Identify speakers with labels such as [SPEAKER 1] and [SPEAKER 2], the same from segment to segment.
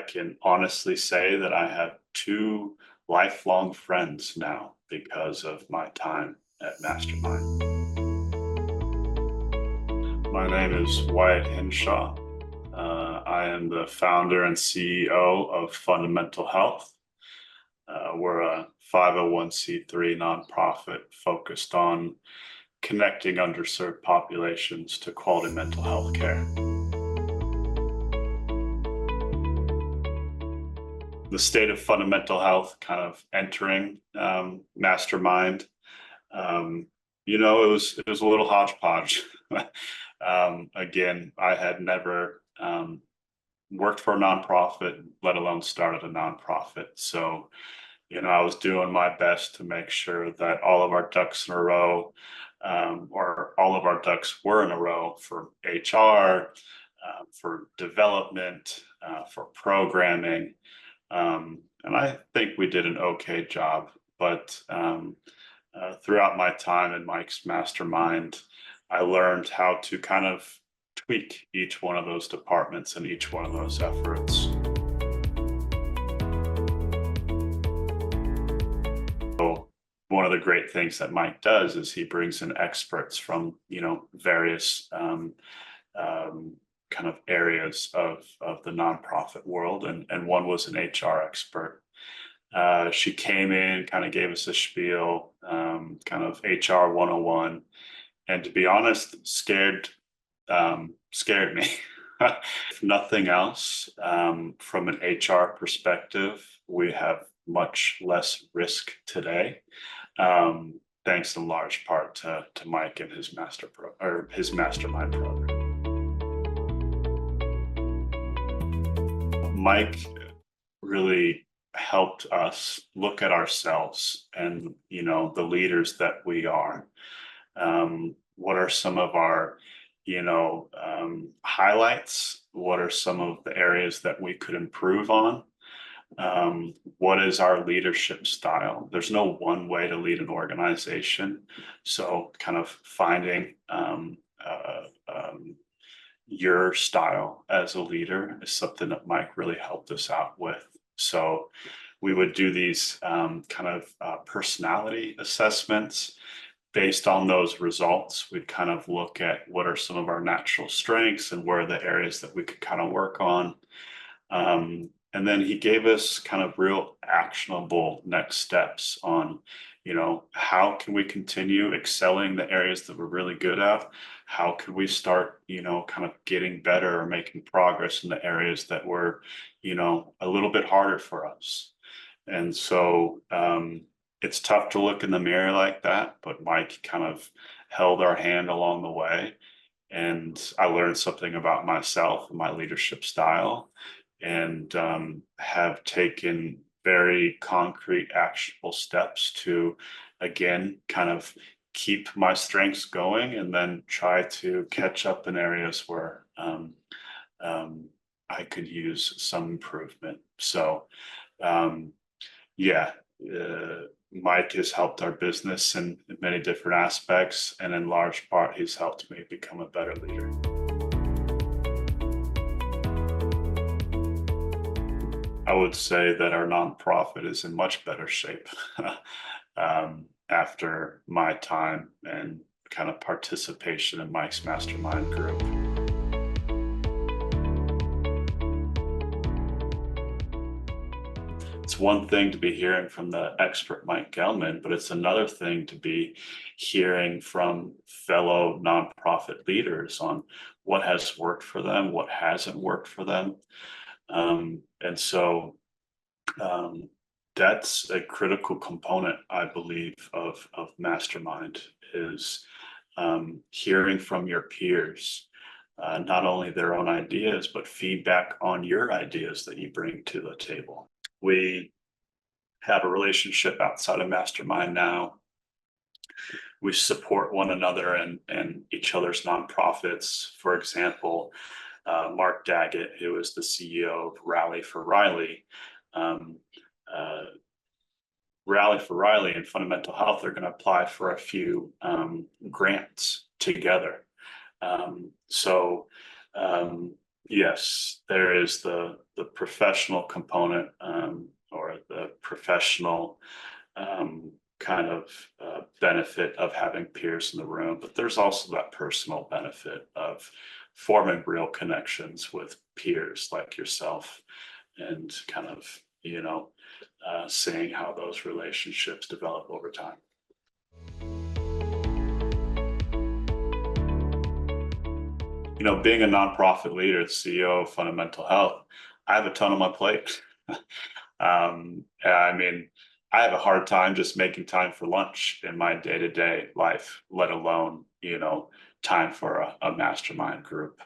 [SPEAKER 1] can honestly say that I have two lifelong friends now because of my time at Mastermind. My name is Wyatt Hinshaw. I am the founder and CEO of Fundamental Health. We're a 501c3 nonprofit focused on connecting underserved populations to quality mental health care. The state of fundamental health kind of entering Mastermind, it was a little hodgepodge. Again, I had never worked for a nonprofit, let alone started a nonprofit. So, I was doing my best to make sure that all of our ducks in a row, or all of our ducks were in a row for HR, for development, for programming. And I think we did an okay job, but throughout my time in Mike's Mastermind, I learned how to kind of tweak each one of those departments and each one of those efforts. So one of the great things that Mike does is he brings in experts from, various kind of areas of the nonprofit world. And one was an HR expert. She came in, kind of gave us a spiel, kind of HR 101. And to be honest, scared me. If nothing else, from an HR perspective, we have much less risk today, thanks in large part to Mike and his Mastermind program. Mike really helped us look at ourselves and, the leaders that we are. What are some of our, highlights? What are some of the areas that we could improve on? What is our leadership style? There's no one way to lead an organization. So kind of finding your style as a leader is something that Mike really helped us out with. So we would do these personality assessments. Based on those results, we'd kind of look at what are some of our natural strengths and where are the areas that we could kind of work on. And then he gave us kind of real actionable next steps on, how can we continue excelling the areas that we're really good at? How could we start, kind of getting better or making progress in the areas that were, a little bit harder for us? And so it's tough to look in the mirror like that, but Mike kind of held our hand along the way. And I learned something about myself and my leadership style, and have taken very concrete, actionable steps to, again, kind of keep my strengths going and then try to catch up in areas where I could use some improvement. So, Mike has helped our business in many different aspects, and in large part, he's helped me become a better leader. I would say that our nonprofit is in much better shape after my time and kind of participation in Mike's Mastermind group. It's one thing to be hearing from the expert Mike Gelman, but it's another thing to be hearing from fellow nonprofit leaders on what has worked for them, what hasn't worked for them. And so that's a critical component, I believe, of Mastermind is hearing from your peers, not only their own ideas, but feedback on your ideas that you bring to the table. We have a relationship outside of Mastermind now. We support one another and each other's nonprofits. For example, Mark Daggett, who is the CEO of Rally for Riley. Rally for Riley and Fundamental Health are going to apply for a few grants together. So Yes, there is the professional component, or the professional kind of benefit of having peers in the room, but there's also that personal benefit of forming real connections with peers like yourself, and kind of, seeing how those relationships develop over time. Being a nonprofit leader, CEO of Fundamental Health, I have a ton on my plate. I mean, I have a hard time just making time for lunch in my day-to-day life, let alone, time for a mastermind group.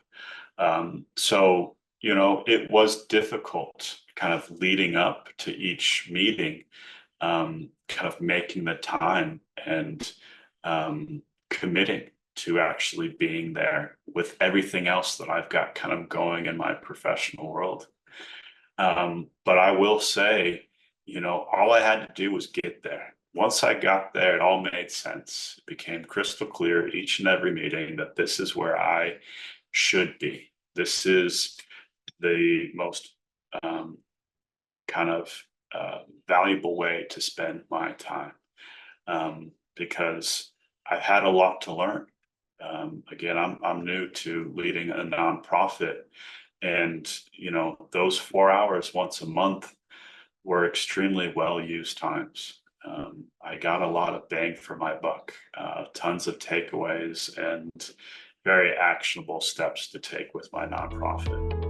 [SPEAKER 1] So, it was difficult kind of leading up to each meeting, kind of making the time and committing to actually being there with everything else that I've got kind of going in my professional world. But I will say, all I had to do was get there. Once I got there, it all made sense. It became crystal clear at each and every meeting that this is where I should be. This is the most kind of valuable way to spend my time, because I've had a lot to learn. Again, I'm new to leading a nonprofit, and those 4 hours once a month were extremely well used times. I got a lot of bang for my buck, tons of takeaways, and very actionable steps to take with my nonprofit.